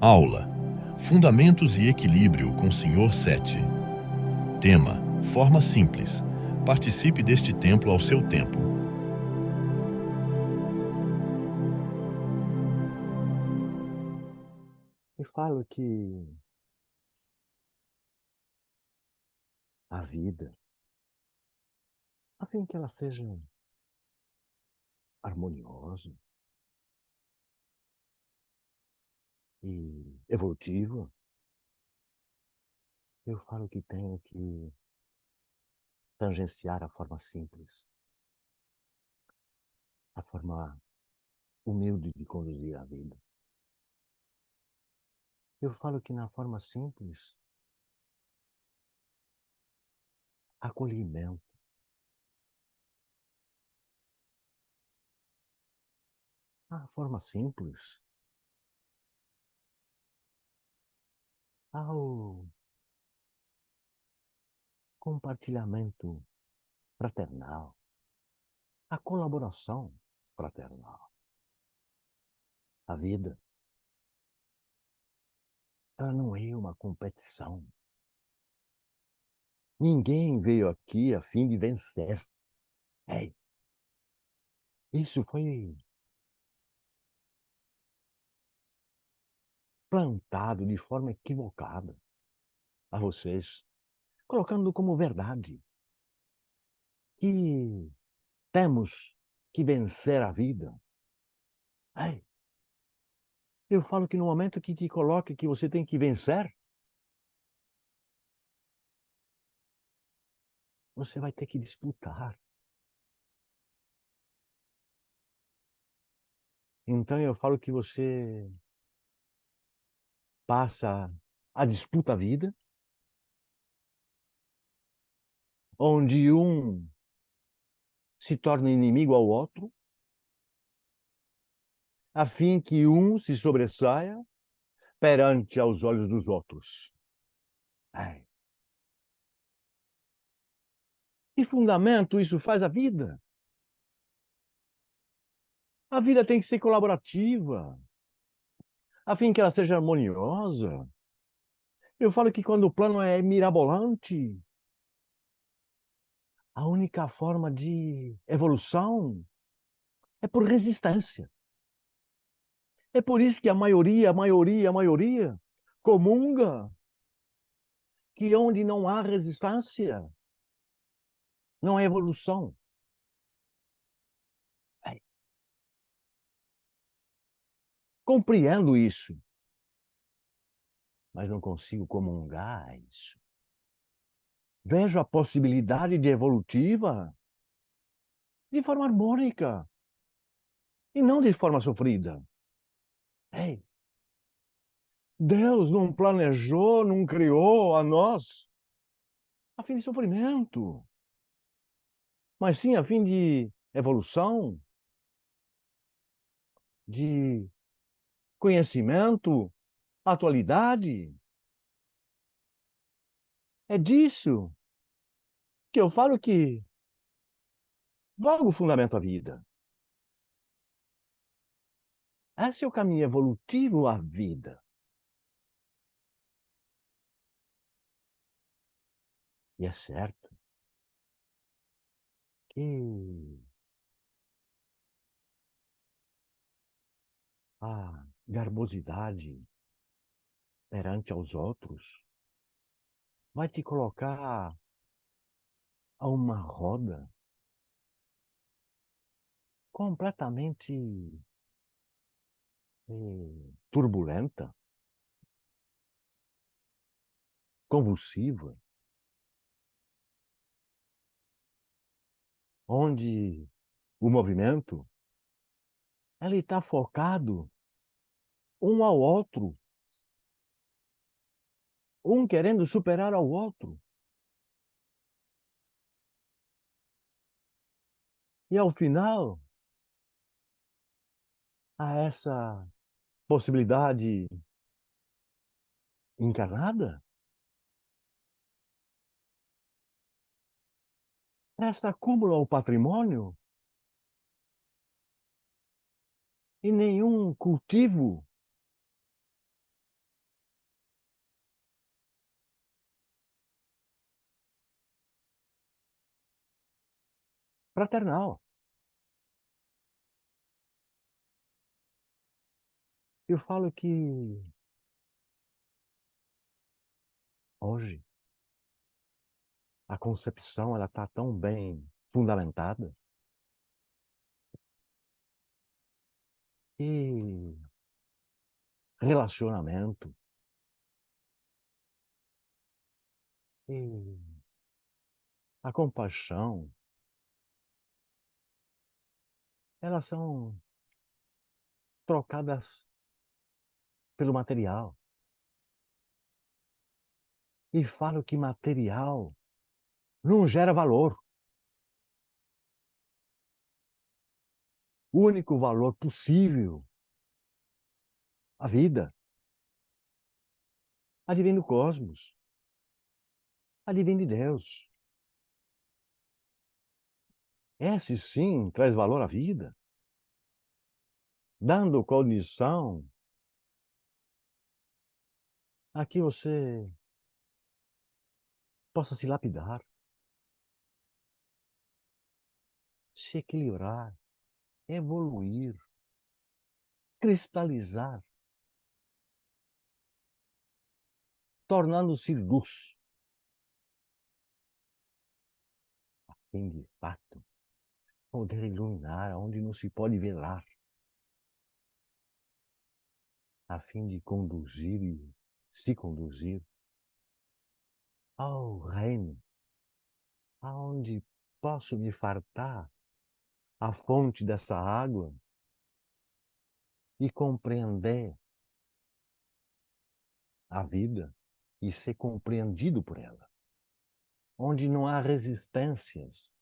Aula: Fundamentos e Equilíbrio com Sr. Sete. Tema: Forma simples. Participe deste templo ao seu tempo. E falo que a vida, a fim que ela seja harmoniosa e evolutiva, eu falo que tenho que tangenciar a forma simples, a forma humilde de conduzir a vida. Eu falo que na forma simples, acolhimento. A forma simples, ao compartilhamento fraternal, a colaboração fraternal. A vida, ela não é uma competição. Ninguém veio aqui a fim de vencer. É, isso foi plantado de forma equivocada a vocês, colocando como verdade que temos que vencer a vida. É, eu falo que no momento que te coloca que você tem que vencer, você vai ter que disputar. Então eu falo que você passa a disputa a vida, onde um se torna inimigo ao outro, a fim que um se sobressaia perante aos olhos dos outros. É. Que fundamento isso faz a vida? A vida tem que ser colaborativa, a fim que ela seja harmoniosa. Eu falo que quando o plano é mirabolante, a única forma de evolução é por resistência. É por isso que a maioria comunga que onde não há resistência, não há evolução. É. Compreendo isso, mas não consigo comungar isso. Vejo a possibilidade de evolutiva de forma harmônica e não de forma sofrida. Ei, Deus não planejou, não criou a nós a fim de sofrimento, mas sim a fim de evolução, de conhecimento, atualidade. É disso que eu falo que logo o fundamento da vida. Esse é o caminho evolutivo à vida. E é certo que a garbosidade perante aos outros vai te colocar a uma roda completamente turbulenta, convulsiva, onde o movimento ele está focado um ao outro, um querendo superar ao outro. E ao final, há essa possibilidade encarnada, esta acúmulo ao patrimônio e nenhum cultivo fraternal. Eu falo que hoje a concepção ela está tão bem fundamentada e relacionamento e a compaixão, elas são trocadas pelo material. E falo que material não gera valor. O único valor possível, a vida, advém do cosmos, advém de Deus. Esse sim traz valor à vida, dando condição a que você possa se lapidar, se equilibrar, evoluir, cristalizar, tornando-se luz, em de fato poder iluminar onde não se pode velar, a fim de conduzir e se conduzir ao reino, aonde posso me fartar a fonte dessa água e compreender a vida e ser compreendido por ela, onde não há resistências,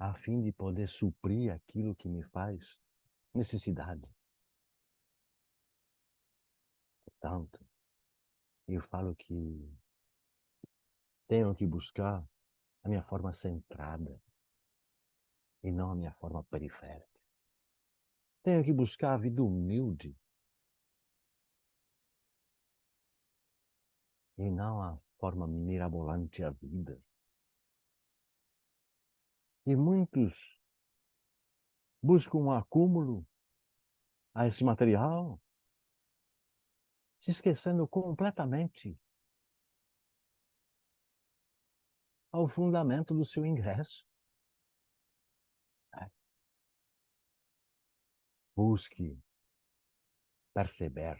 a fim de poder suprir aquilo que me faz necessidade. Portanto, eu falo que tenho que buscar a minha forma centrada e não a minha forma periférica. Tenho que buscar a vida humilde e não a forma mirabolante a vida. E muitos buscam um acúmulo a esse material, se esquecendo completamente ao fundamento do seu ingresso. Busque perceber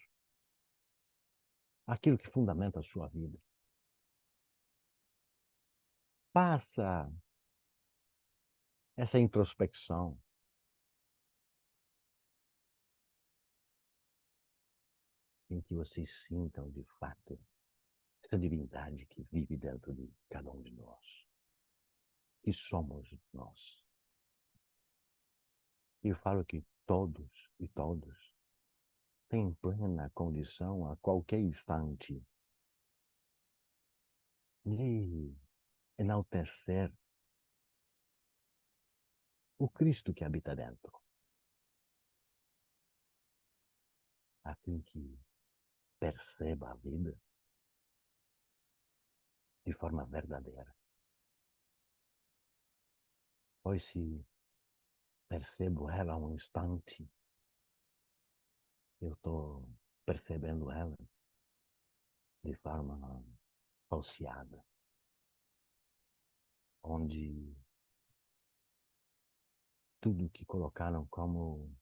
aquilo que fundamenta a sua vida. Faça essa introspecção. Em que vocês sintam, de fato, essa divindade que vive dentro de cada um de nós. Que somos nós. E eu falo que todos e todas têm plena condição a qualquer instante de enaltecer o Cristo que habita dentro, a fim que perceba a vida de forma verdadeira. Pois se percebo ela um instante, eu estou percebendo ela de forma falseada, onde tudo que colocaram como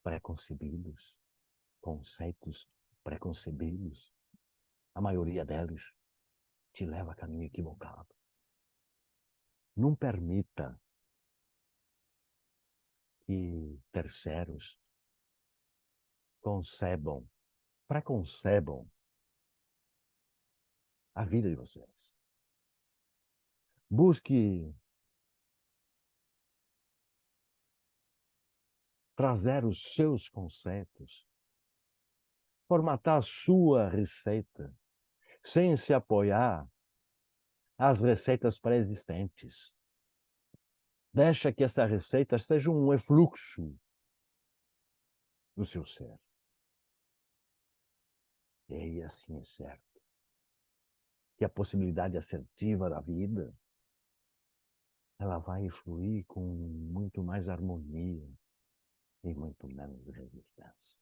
preconcebidos, conceitos preconcebidos, a maioria deles te leva a caminho equivocado. Não permita que terceiros concebam, preconcebam a vida de vocês. Busque trazer os seus conceitos, formatar a sua receita, sem se apoiar às receitas pré-existentes. Deixa que essa receita seja um efluxo do seu ser. E aí assim é certo que a possibilidade assertiva da vida, ela vai fluir com muito mais harmonia e muito menos resistência.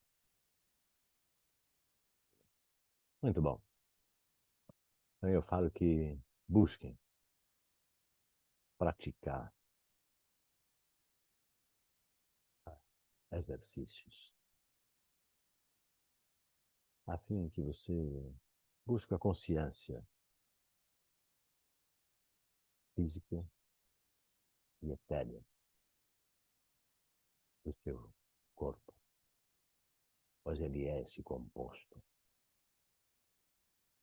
Muito bom. Então eu falo que busquem praticar exercícios a fim que você busque a consciência física e etérea do seu corpo, pois ele é esse composto,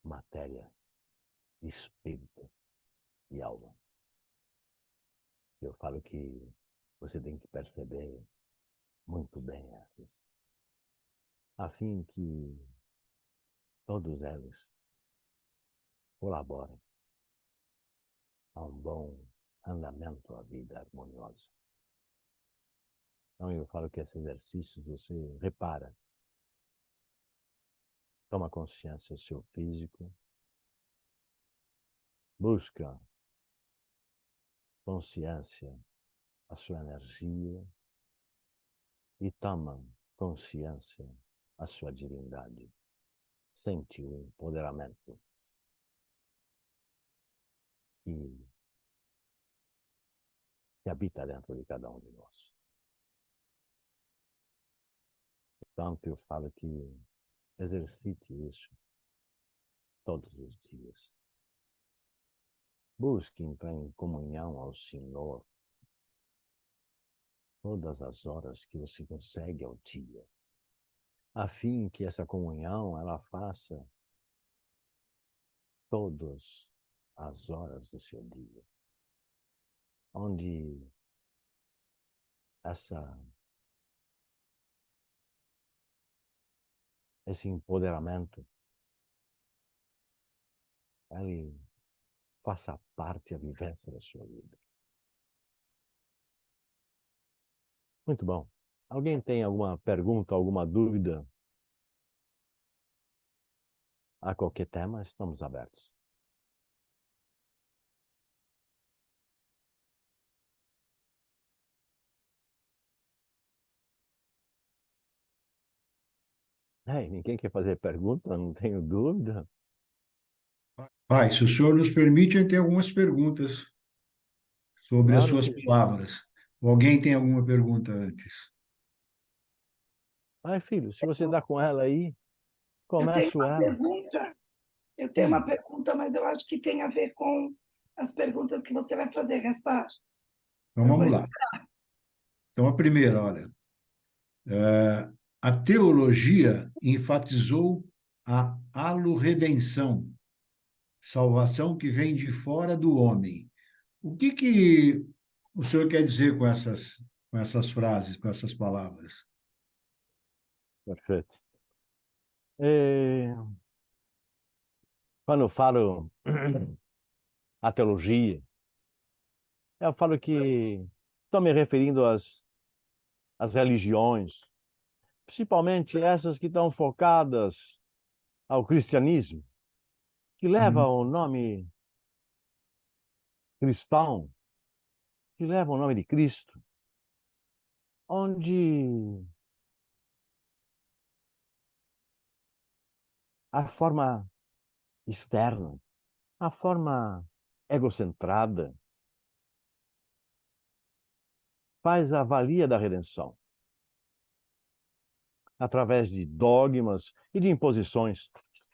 matéria, espírito e alma. Eu falo que você tem que perceber muito bem essas, a fim que todos eles colaborem a um bom andamento à vida harmoniosa. Então eu falo que esses exercícios você repara, toma consciência do seu físico, busca consciência a sua energia e toma consciência a sua divindade. Sente o empoderamento que habita dentro de cada um de nós. Portanto, eu falo que exercite isso todos os dias. Busque entrar em comunhão ao Senhor todas as horas que você consegue ao dia, a fim que essa comunhão ela faça todas as horas do seu dia, onde esse empoderamento ele faça parte da vivência da sua vida. Muito bom. Alguém tem alguma pergunta, alguma dúvida? A qualquer tema, estamos abertos. Ninguém quer fazer pergunta? Não tenho dúvida. Pai, se o senhor nos permite, eu tenho algumas perguntas sobre as Claro, suas filho. palavras. Ou alguém tem alguma pergunta antes? Filho, se você dá com ela aí, Eu tenho começo uma ela. pergunta, eu tenho uma pergunta, mas eu acho que tem a ver com as perguntas que você vai fazer, Gaspar. Então Eu vou vamos lá. Então a primeira, olha, a teologia enfatizou a alorredenção, salvação que vem de fora do homem. O que o senhor quer dizer com essas frases, com essas palavras? Perfeito. Quando eu falo a teologia, eu falo que estou me referindo às religiões, principalmente essas que estão focadas ao cristianismo, que leva Uhum. o nome cristão, que leva o nome de Cristo, onde a forma externa, a forma egocentrada, faz a valia da redenção, através de dogmas e de imposições,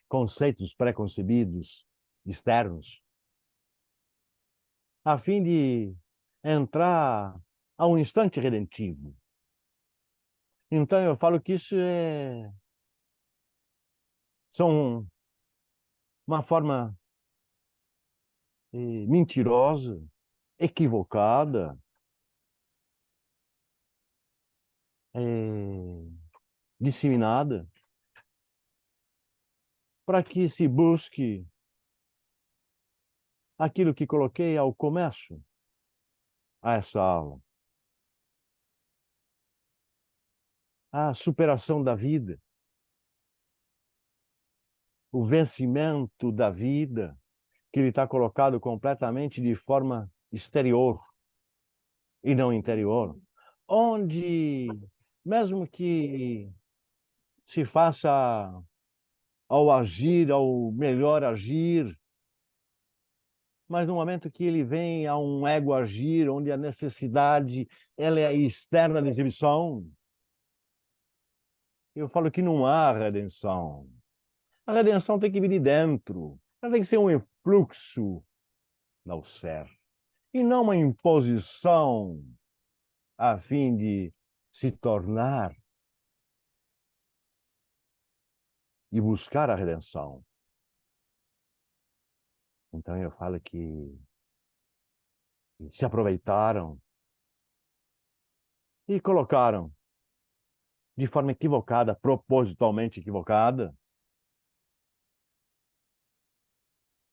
conceitos preconcebidos, externos, a fim de entrar a um instante redentivo. Então eu falo que isso são uma forma mentirosa, equivocada, disseminada, para que se busque aquilo que coloquei ao começo a essa aula. A superação da vida, o vencimento da vida que ele está colocado completamente de forma exterior e não interior, onde, mesmo que se faça ao agir, ao melhor agir, mas no momento que ele vem a um ego agir, onde a necessidade ela é externa da exibição, eu falo que não há redenção. A redenção tem que vir de dentro. Ela tem que ser um influxo do ser, e não uma imposição a fim de se tornar e buscar a redenção. Então eu falo que se aproveitaram e colocaram de forma equivocada, propositalmente equivocada,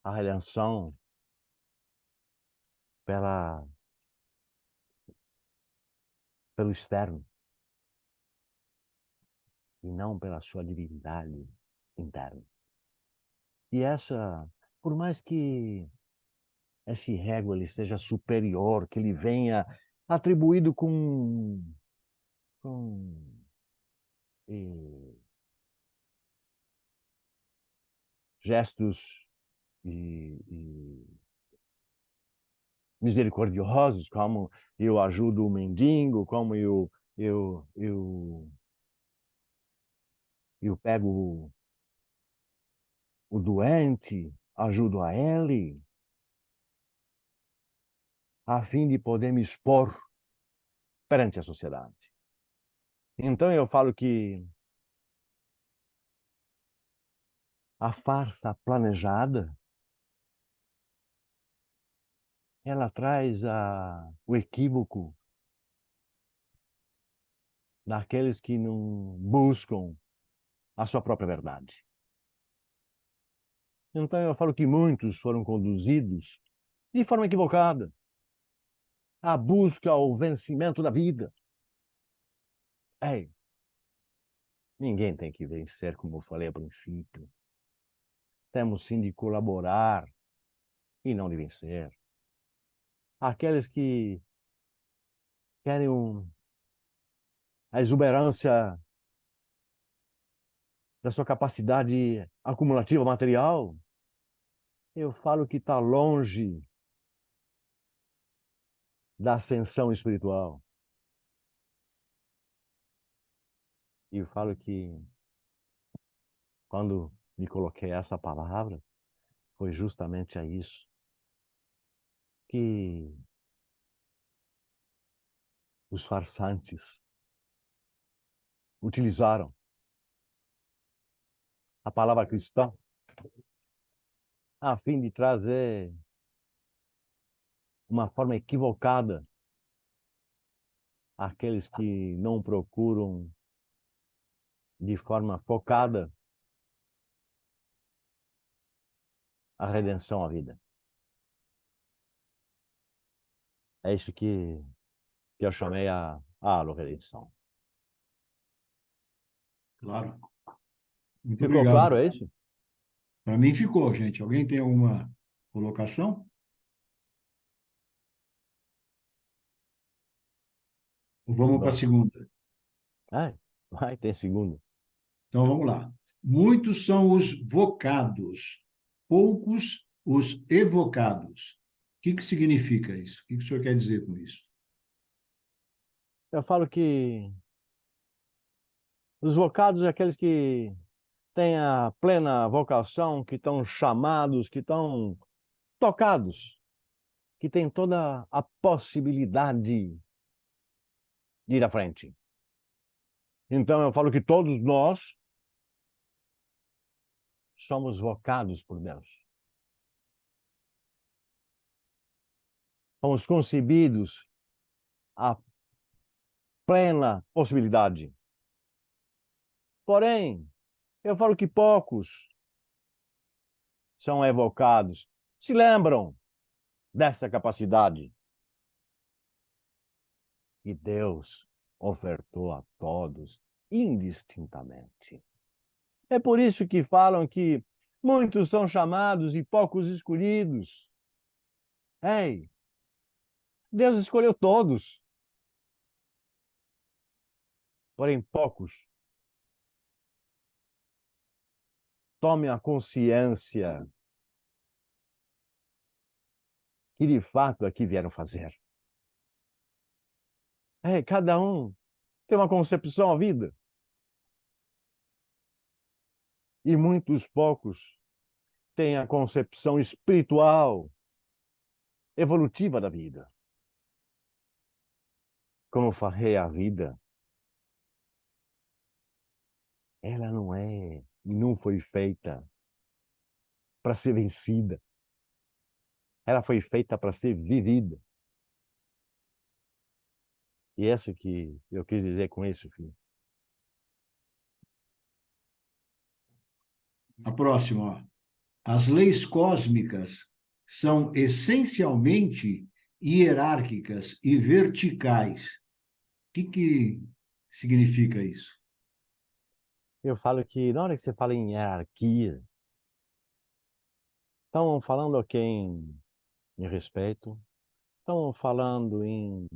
a redenção pelo externo e não pela sua divindade interna. E essa, por mais que esse ego ele seja superior, que ele venha atribuído com gestos e misericordiosos, como eu ajudo o mendigo, como eu pego o doente, ajudo a ele, a fim de poder me expor perante a sociedade. Então eu falo que a farsa planejada, ela traz o equívoco daqueles que não buscam a sua própria verdade. Então eu falo que muitos foram conduzidos de forma equivocada à busca ao vencimento da vida. Ei, ninguém tem que vencer, como eu falei a princípio. Temos sim de colaborar e não de vencer. Aqueles que querem a exuberância da sua capacidade acumulativa material, eu falo que está longe da ascensão espiritual. E eu falo que quando me coloquei essa palavra, foi justamente a isso que os farsantes utilizaram a palavra cristã a fim de trazer uma forma equivocada àqueles que não procuram de forma focada a redenção à vida. É isso que eu chamei a redenção. Claro. Muito Ficou obrigado. claro, é isso? Para mim ficou, gente. Alguém tem alguma colocação? Ou vamos para a Bom, segunda? vai, tem segundo. Então vamos lá. Muitos são os vocados, poucos os evocados. O que significa isso? O que o senhor quer dizer com isso? Eu falo que os vocados é aqueles que têm a plena vocação, que estão chamados, que estão tocados, que têm toda a possibilidade de ir à frente. Então eu falo que todos nós somos vocados por Deus. Fomos concebidos à plena possibilidade. Porém, eu falo que poucos são evocados, se lembram dessa capacidade. E Deus ofertou a todos indistintamente. É por isso que falam que Muitos são chamados e poucos escolhidos. Ei, Deus escolheu todos, porém poucos tomem a consciência que de fato aqui vieram fazer. Cada um tem uma concepção à vida. E muitos poucos têm a concepção espiritual, evolutiva da vida. Como eu falei, a vida, ela não é e não foi feita para ser vencida. Ela foi feita para ser vivida. E essa que eu quis dizer com isso, filho. A próxima, ó. As leis cósmicas são essencialmente hierárquicas e verticais. O que significa isso? Eu falo que na hora que você fala em hierarquia, estão falando aqui em respeito, estão falando em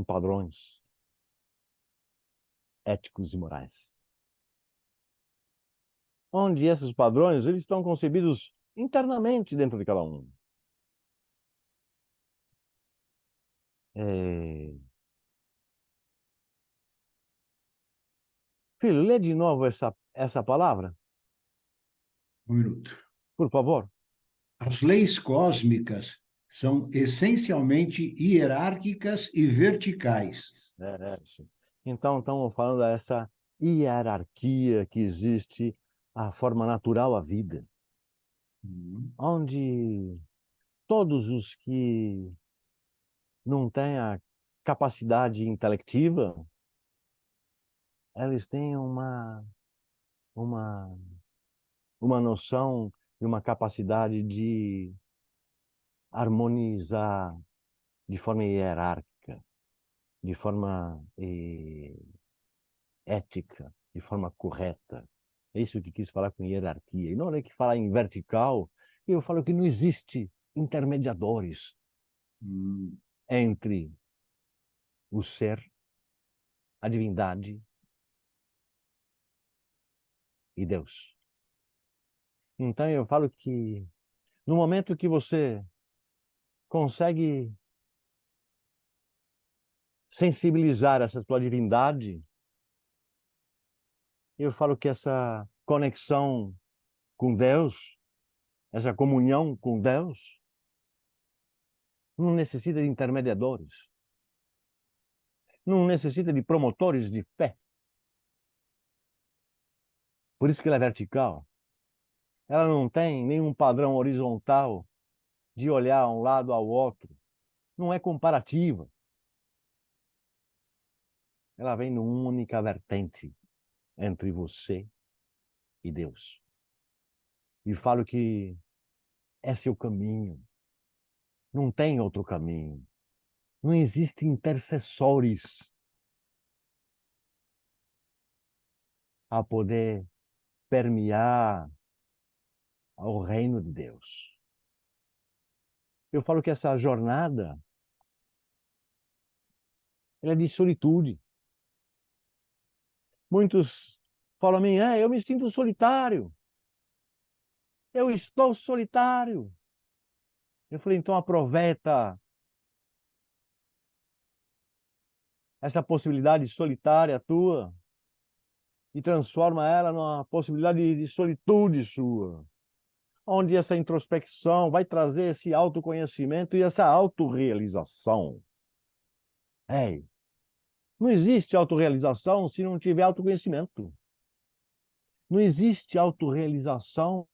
padrões éticos e morais. Onde esses padrões eles estão concebidos internamente dentro de cada um. Filho, lê de novo essa palavra, Um minuto. por favor. As leis cósmicas são essencialmente hierárquicas e verticais. Sim. Então, estamos falando dessa hierarquia que existe, a forma natural à vida, onde todos os que não têm a capacidade intelectiva, eles têm uma, uma noção e uma capacidade de harmonizar de forma hierárquica, de forma ética, de forma correta. É isso que quis falar com hierarquia. E na hora que falar em vertical, eu falo que não existe intermediadores entre o ser, a divindade e Deus. Então eu falo que no momento que você consegue sensibilizar essa tua divindade, eu falo que essa conexão com Deus, essa comunhão com Deus, não necessita de intermediadores, não necessita de promotores de fé. Por isso que ela é vertical. Ela não tem nenhum padrão horizontal de olhar um lado ao outro. Não é comparativa. Ela vem numa única vertente entre você e Deus. E falo que esse é o caminho. Não tem outro caminho. Não existem intercessores a poder permear ao reino de Deus. Eu falo que essa jornada ela é de solitude. Muitos falam a mim, eu me sinto solitário. Eu estou solitário. Eu falei, então aproveita essa possibilidade solitária tua e transforma ela numa possibilidade de solitude sua, onde essa introspecção vai trazer esse autoconhecimento e essa autorrealização. Não existe autorrealização se não tiver autoconhecimento. Não existe autorrealização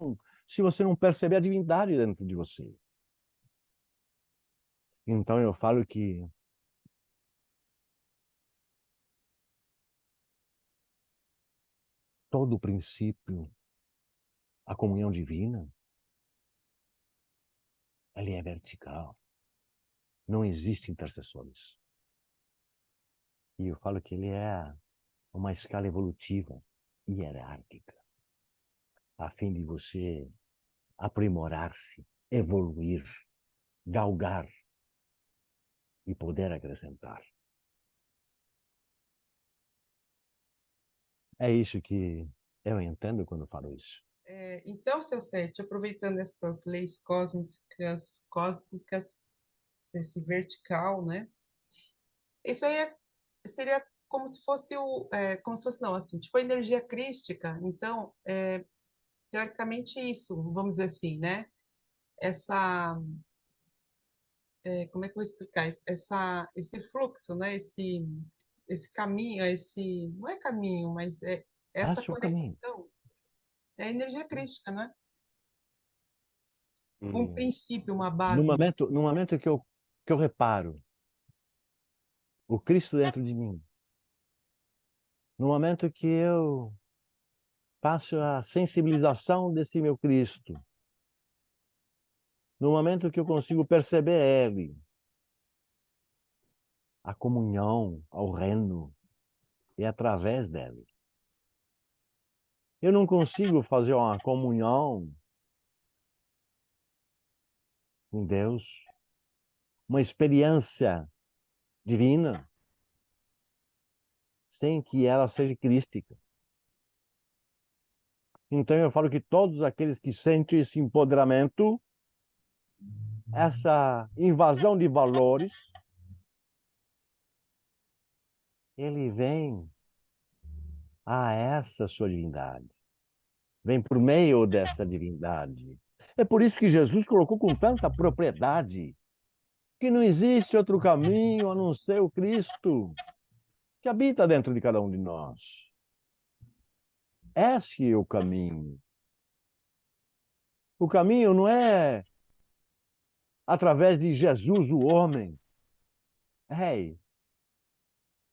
se você não perceber a divindade dentro de você. Então eu falo que todo princípio, a comunhão divina, ele é vertical. Não existe intercessores. E eu falo que ele é uma escala evolutiva hierárquica, a fim de você aprimorar-se, evoluir, galgar e poder acrescentar. É isso que eu entendo quando falo isso. Então, seu Sete, aproveitando essas leis cósmicas, esse vertical, né? Isso aí seria como se fosse como se fosse não, assim, tipo a energia crística. Então, teoricamente isso, vamos dizer assim, né? Essa, como é que eu vou explicar? Esse fluxo, né? Esse caminho, não é caminho, mas essa Esse é o caminho. conexão é a energia crística, né? E Um princípio, uma no base. momento que eu reparo o Cristo dentro de mim, no momento que eu faço a sensibilização desse meu Cristo, no momento que eu consigo perceber Ele, a comunhão ao reino é através dele. Eu não consigo fazer uma comunhão com Deus, uma experiência divina, sem que ela seja crística. Então eu falo que todos aqueles que sentem esse empoderamento, essa invasão de valores, ele vem a essa sua divindade. Vem por meio dessa divindade. É por isso que Jesus colocou com tanta propriedade que não existe outro caminho a não ser o Cristo que habita dentro de cada um de nós. Esse é o caminho. O caminho não é através de Jesus, o homem. Ei,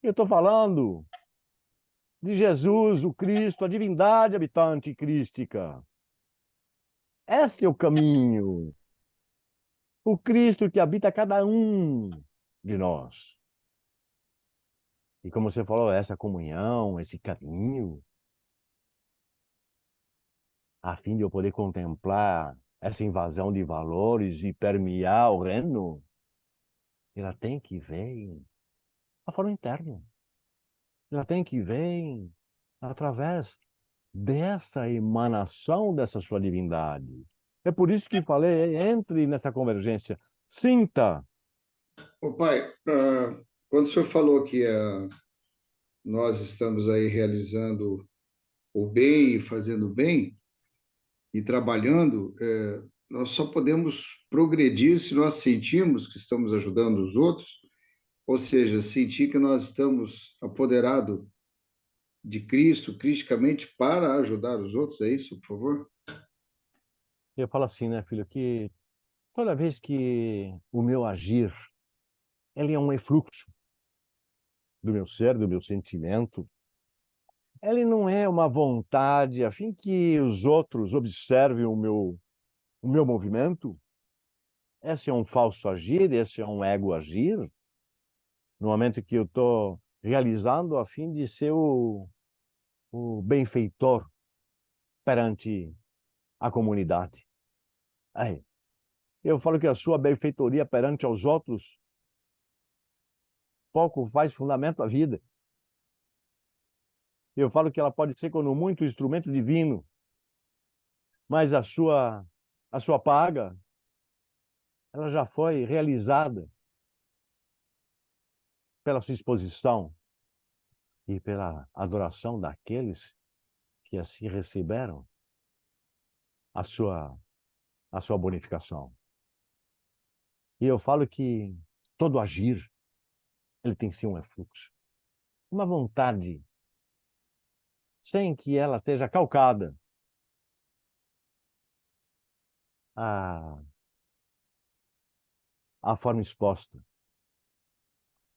eu estou falando de Jesus, o Cristo, a divindade habitante crística. Esse é o caminho. O Cristo que habita cada um de nós. E como você falou, essa comunhão, esse caminho, a fim de eu poder contemplar essa invasão de valores e permear o reino, ela tem que vir a forma interna. Ela tem que vir através dessa emanação dessa sua divindade. É por isso que falei, entre nessa convergência, sinta. Ô pai, quando o senhor falou que nós estamos aí realizando o bem e fazendo o bem e trabalhando, nós só podemos progredir se nós sentirmos que estamos ajudando os outros, ou seja, sentir que nós estamos apoderados de Cristo, cristicamente, para ajudar os outros, é isso, por favor? Eu falo assim, né, filho, que toda vez que o meu agir, ele é um refluxo do meu ser, do meu sentimento, ele não é uma vontade a fim que os outros observem o meu movimento. Esse é um falso agir, esse é um ego agir, no momento que eu estou realizando a fim de ser o benfeitor perante a comunidade. Aí, eu falo que a sua benfeitoria perante aos outros pouco faz fundamento à vida. Eu falo que ela pode ser, quando muito, um instrumento divino, mas a sua paga, ela já foi realizada pela sua exposição e pela adoração daqueles que assim receberam a sua bonificação. E eu falo que todo agir, ele tem sim um refluxo. Uma vontade, sem que ela esteja calcada à, à forma exposta.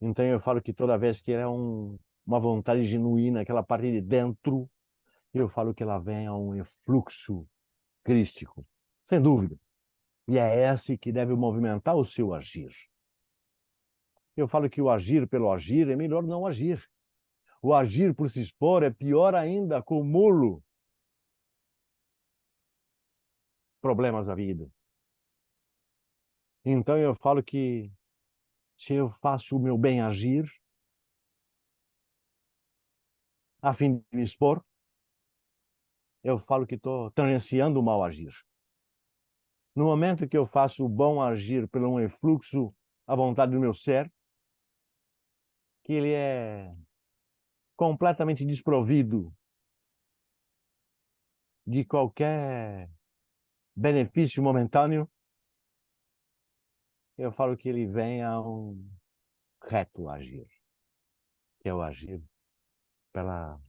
Então eu falo que toda vez que é uma vontade genuína, aquela parte de dentro, eu falo que ela vem a um refluxo crístico, sem dúvida. E é esse que deve movimentar o seu agir. Eu falo que o agir pelo agir é melhor não agir. O agir por se expor é pior ainda, acumulo problemas da vida. Então eu falo que se eu faço o meu bem agir, a fim de me expor, eu falo que estou tangenciando o mal agir. No momento que eu faço o bom agir pelo um efluxo à vontade do meu ser, que ele é completamente desprovido de qualquer benefício momentâneo, eu falo que ele vem a um reto agir, que é o agir pela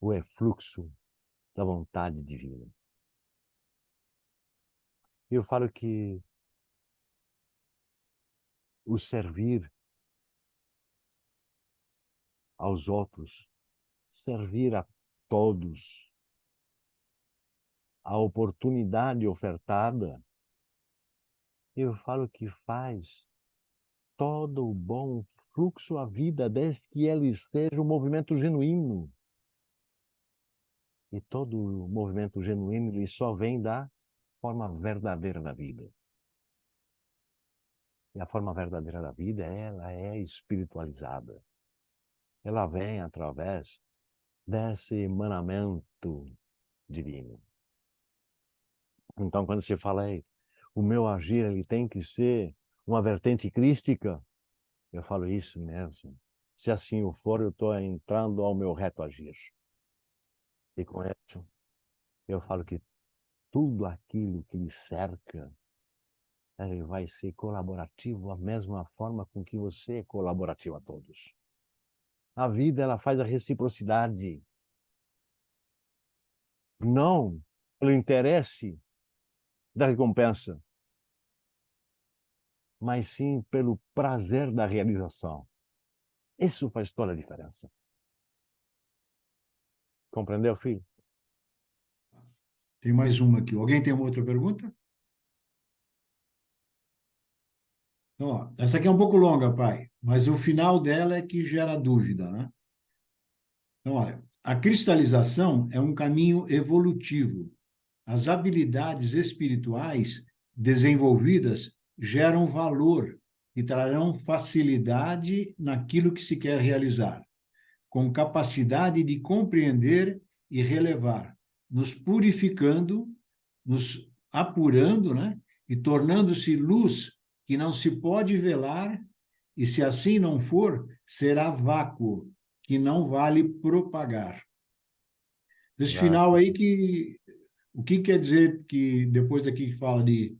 o efluxo da vontade divina. Eu falo que o servir aos outros, servir a todos, a oportunidade ofertada, eu falo que faz todo o bom fluxo à vida, desde que ele esteja um movimento genuíno. E todo o movimento genuíno ele só vem da forma verdadeira da vida. E a forma verdadeira da vida, ela é espiritualizada. Ela vem através desse emanamento divino. Então, quando se fala aí, o meu agir ele tem que ser uma vertente crística, eu falo isso mesmo. Se assim o for, eu estou entrando ao meu reto agir. E com isso, eu falo que tudo aquilo que lhe cerca, ele vai ser colaborativo da mesma forma com que você é colaborativo a todos. A vida, ela faz a reciprocidade. Não pelo interesse da recompensa, mas sim pelo prazer da realização. Isso faz toda a diferença. Compreendeu, filho? Tem mais uma aqui. Alguém tem uma outra pergunta? Então, ó, essa aqui é um pouco longa, pai, mas o final dela é que gera dúvida, né? Então, olha, a cristalização é um caminho evolutivo. As habilidades espirituais desenvolvidas geram valor e trarão facilidade naquilo que se quer realizar, com capacidade de compreender e relevar, nos purificando, nos apurando, né? E tornando-se luz que não se pode velar, e se assim não for, será vácuo que não vale propagar. Esse final Exato. aí que o que quer dizer que depois daqui que fala de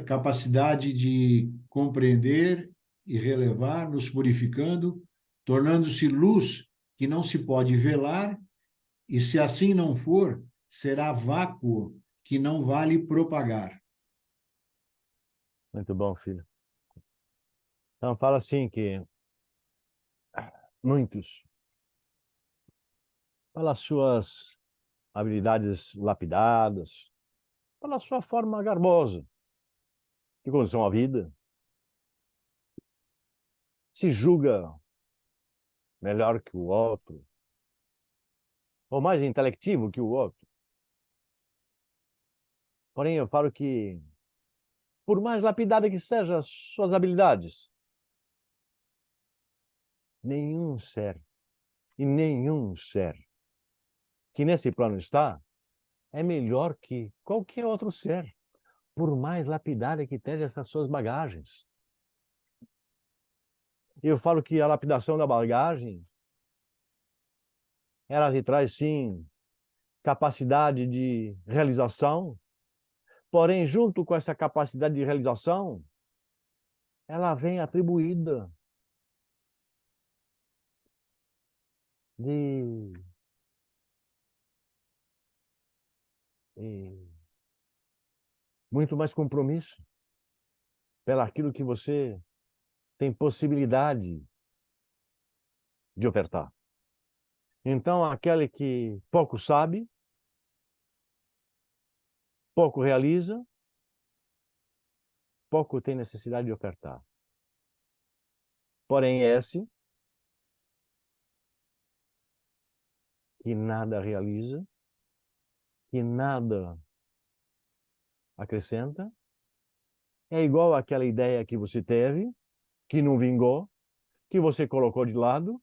capacidade de compreender e relevar, nos purificando, tornando-se luz que não se pode velar, e se assim não for, será vácuo que não vale propagar. Muito bom, filho. Então, fala assim que muitos, pelas suas habilidades lapidadas, pela sua forma garbosa de condução à vida, se julga melhor que o outro, ou mais intelectivo que o outro. Porém, eu falo que, por mais lapidada que sejam as suas habilidades, nenhum ser, e nenhum ser que nesse plano está, é melhor que qualquer outro ser, por mais lapidada que esteja essas suas bagagens. Eu falo que a lapidação da bagagem, ela lhe traz, sim, capacidade de realização, porém, junto com essa capacidade de realização, ela vem atribuída de, de muito mais compromisso pelaquilo que você tem possibilidade de ofertar. Então, aquele que pouco sabe, pouco realiza, pouco tem necessidade de ofertar. Porém, esse que nada realiza, que nada acrescenta, é igual àquela ideia que você teve, que não vingou, que você colocou de lado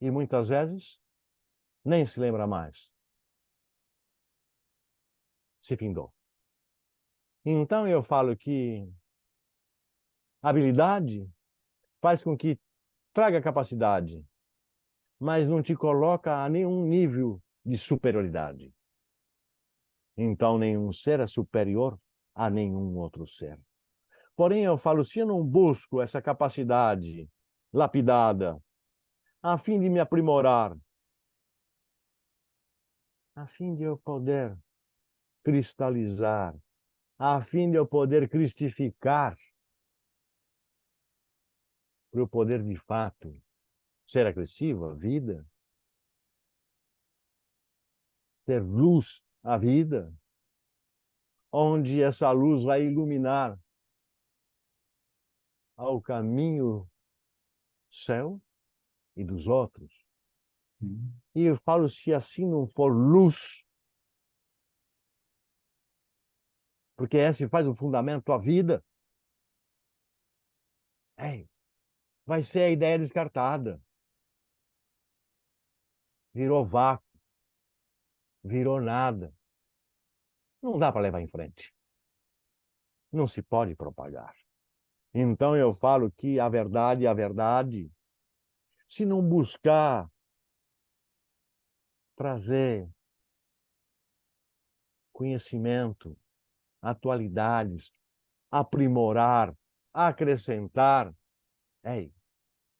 e muitas vezes nem se lembra mais. Se findou. Então eu falo que a habilidade faz com que traga capacidade, mas não te coloca a nenhum nível de superioridade. Então nenhum ser é superior a nenhum outro ser. Porém, eu falo, se eu não busco essa capacidade lapidada, a fim de me aprimorar, a fim de eu poder cristalizar, a fim de eu poder cristificar, para eu poder de fato ser agressivo à vida, ter luz à vida, onde essa luz vai iluminar ao caminho céu e dos outros. E eu falo, se assim não for luz, porque esse faz o fundamento à vida, vai ser a ideia descartada. Virou vácuo, virou nada. Não dá para levar em frente. Não se pode propagar. Então eu falo que a verdade, se não buscar trazer conhecimento, atualidades, aprimorar, acrescentar,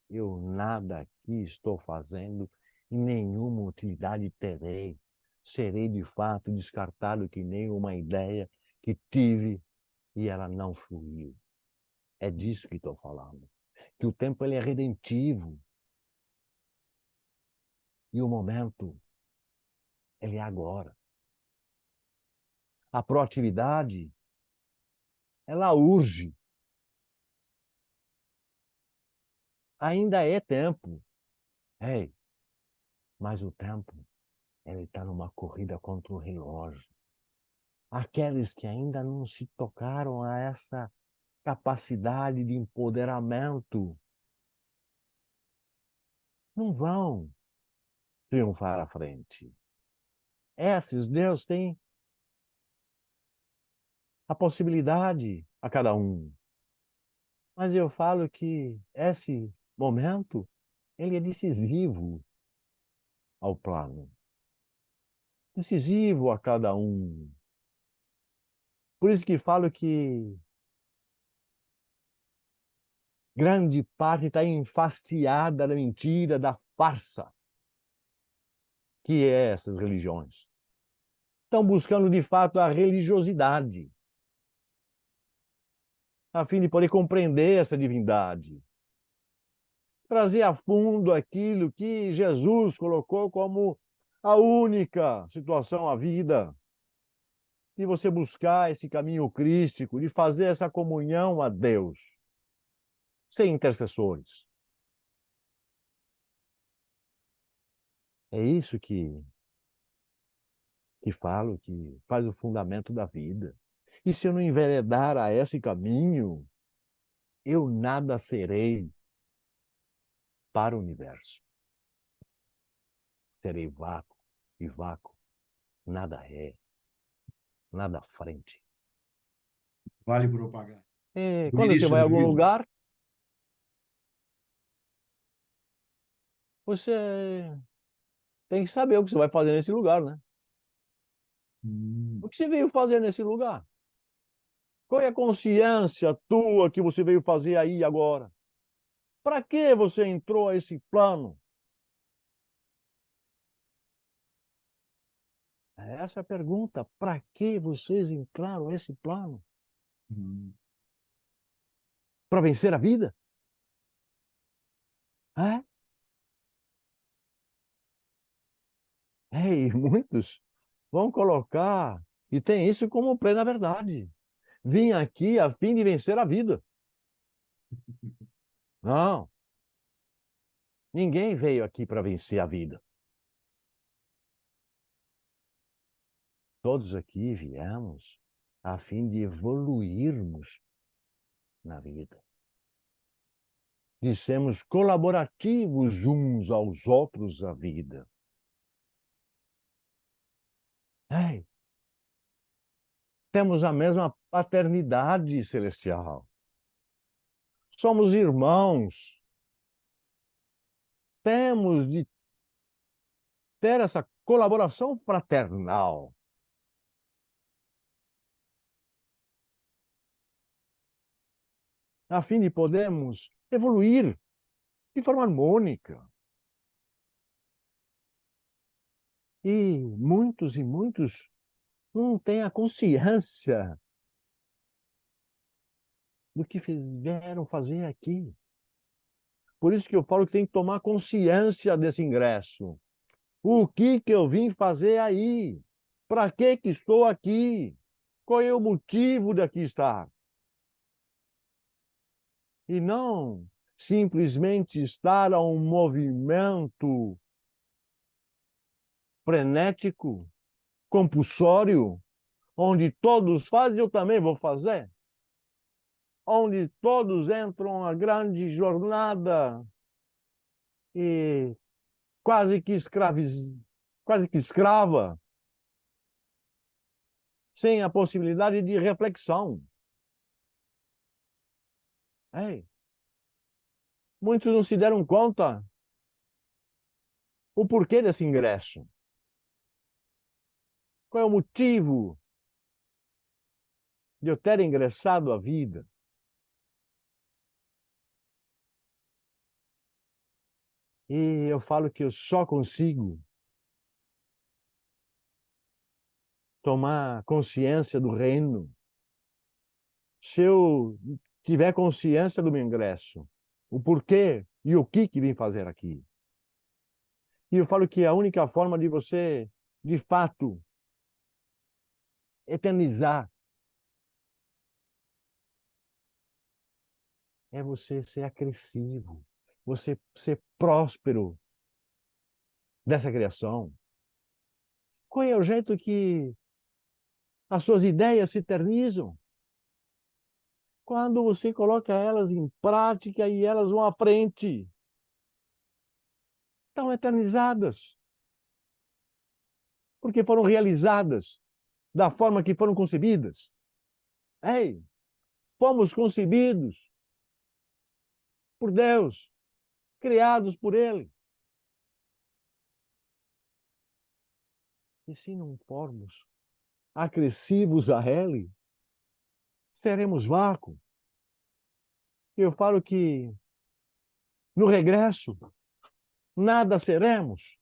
eu nada aqui estou fazendo e nenhuma utilidade terei. Serei de fato descartado que nem uma ideia que tive e ela não fluiu. É disso que estou falando. Que o tempo ele é redentivo. E o momento, ele é agora. A proatividade, ela urge. Ainda é tempo. Mas o tempo, ele está numa corrida contra o relógio. Aqueles que ainda não se tocaram a essa capacidade de empoderamento não vão triunfar à frente. Esses, Deus tem a possibilidade a cada um. Mas eu falo que esse momento, ele é decisivo ao plano. Decisivo a cada um. Por isso que falo que grande parte está enfastiada da mentira, da farsa, que é essas religiões. Estão buscando, de fato, a religiosidade, a fim de poder compreender essa divindade. Trazer a fundo aquilo que Jesus colocou como a única situação à vida. De você buscar esse caminho crístico, de fazer essa comunhão a Deus, sem intercessores. É isso que falo, que faz o fundamento da vida. E se eu não enveredar a esse caminho, eu nada serei para o universo. Serei vácuo, e vácuo nada é, nada à frente. Vale propagar. E O quando você início vai a da algum vida. lugar, você tem que saber o que você vai fazer nesse lugar, né? O que você veio fazer nesse lugar? Qual é a consciência tua que você veio fazer aí agora? Para que você entrou a esse plano? Essa é a pergunta. Para que vocês entraram a esse plano? Para vencer a vida? É? E muitos vão colocar, e tem isso como plena verdade. Vim aqui a fim de vencer a vida. Não. Ninguém veio aqui para vencer a vida. Todos aqui viemos a fim de evoluirmos na vida, de sermos colaborativos uns aos outros na vida. Ei, temos a mesma paternidade celestial. Somos irmãos. Temos de ter essa colaboração fraternal. A fim de podermos evoluir de forma harmônica. E muitos não têm a consciência do que vieram fazer aqui. Por isso que eu falo que tem que tomar consciência desse ingresso. O que eu vim fazer aí? Para que estou aqui? Qual é o motivo de aqui estar? E não simplesmente estar a um movimento frenético, compulsório, onde todos fazem, eu também vou fazer. Onde todos entram na grande jornada e quase que escrava, sem a possibilidade de reflexão. Ei, muitos não se deram conta o porquê desse ingresso. Qual é o motivo de eu ter ingressado à vida? E eu falo que eu só consigo tomar consciência do reino se eu tiver consciência do meu ingresso, o porquê e o que vim fazer aqui. E eu falo que a única forma de você, de fato, eternizar é você ser agressivo, você ser próspero dessa criação. Qual é o jeito que as suas ideias se eternizam? Quando você coloca elas em prática e elas vão à frente. Estão eternizadas. Porque foram realizadas da forma que foram concebidas. Ei, fomos concebidos por Deus, criados por Ele. E se não formos agressivos a Ele, seremos vácuo. Eu falo que no regresso, nada seremos.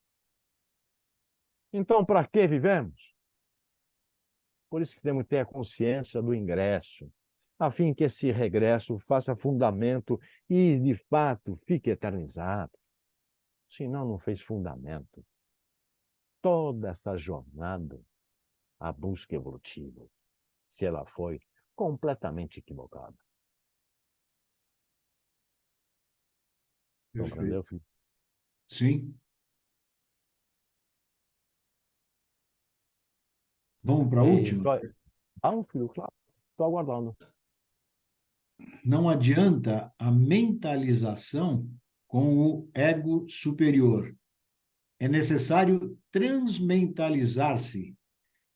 Então, para que vivemos? Por isso que temos que ter a consciência do ingresso, a fim que esse regresso faça fundamento e, de fato, fique eternizado. Senão, não fez fundamento. Toda essa jornada, a busca evolutiva, se ela foi completamente equivocada. Compreendeu, filho? Sim. Vamos para a última? Filho, claro. Estou aguardando. Não adianta a mentalização com o ego superior. É necessário transmentalizar-se,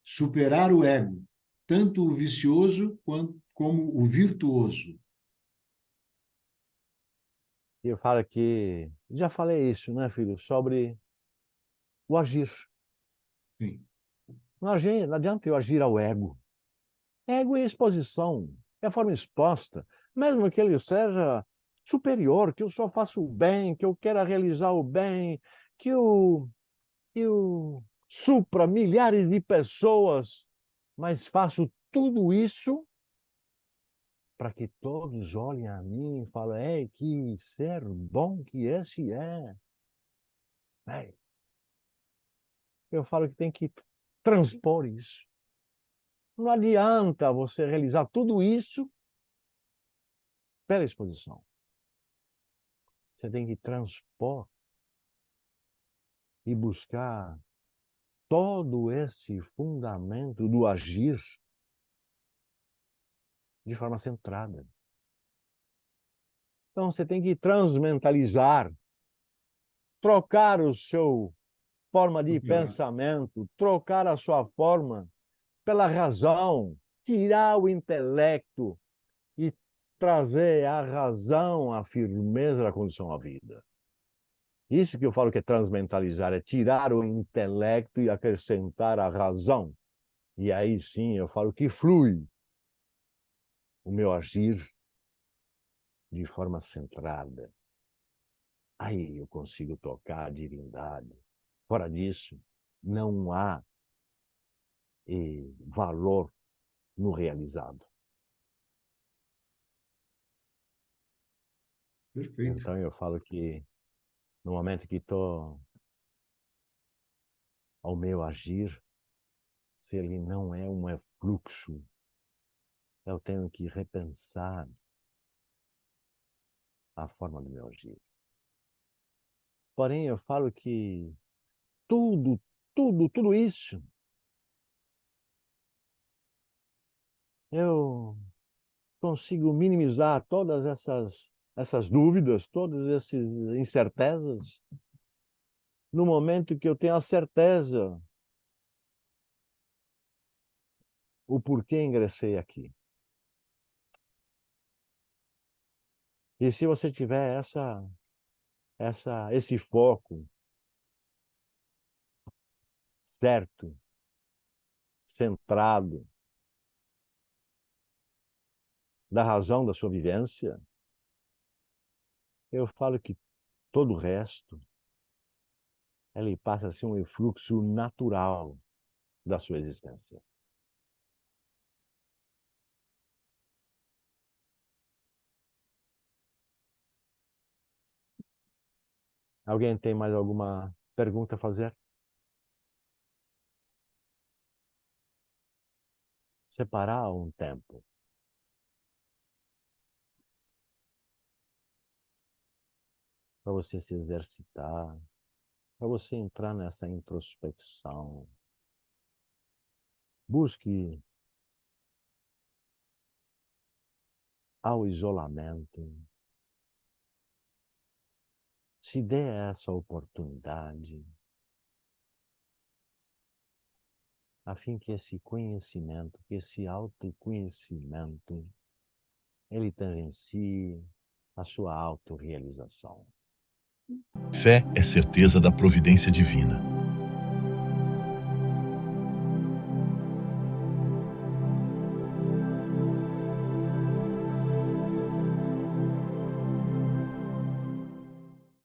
superar o ego, tanto o vicioso como o virtuoso. Eu falo que já falei isso, né, filho, sobre o agir. Sim. Não adianta eu agir ao ego. Ego é exposição, é a forma exposta. Mesmo que ele seja superior, que eu só faço o bem, que eu quero realizar o bem, que eu supra milhares de pessoas, mas faço tudo isso para que todos olhem a mim e falem, ei, que ser bom que esse é. Ei, eu falo que tem que transpor isso. Não adianta você realizar tudo isso pela exposição. Você tem que transpor e buscar todo esse fundamento do agir de forma centrada. Então você tem que transmentalizar, trocar o seu forma de pensamento, trocar a sua forma pela razão, tirar o intelecto e trazer a razão, a firmeza da condição à vida. Isso que eu falo que é transmentalizar, é tirar o intelecto e acrescentar a razão. E aí sim eu falo que flui o meu agir de forma centrada. Aí eu consigo tocar a divindade. Fora disso, não há valor no realizado. Perfeito. Então eu falo que no momento que estou ao meu agir, se ele não é um fluxo, eu tenho que repensar a forma do meu agir. Porém, eu falo que tudo isso, eu consigo minimizar todas essas dúvidas, todas essas incertezas, no momento que eu tenho a certeza o porquê ingressei aqui. E se você tiver esse foco certo, centrado, da razão da sua vivência, eu falo que todo o resto, ele passa a ser um fluxo natural da sua existência. Alguém tem mais alguma pergunta a fazer? Separar um tempo para você se exercitar, para você entrar nessa introspecção. Busque ao isolamento. Se dê essa oportunidade, a fim que esse conhecimento, que esse autoconhecimento, ele tangencie a sua autorrealização. Fé é certeza da providência divina.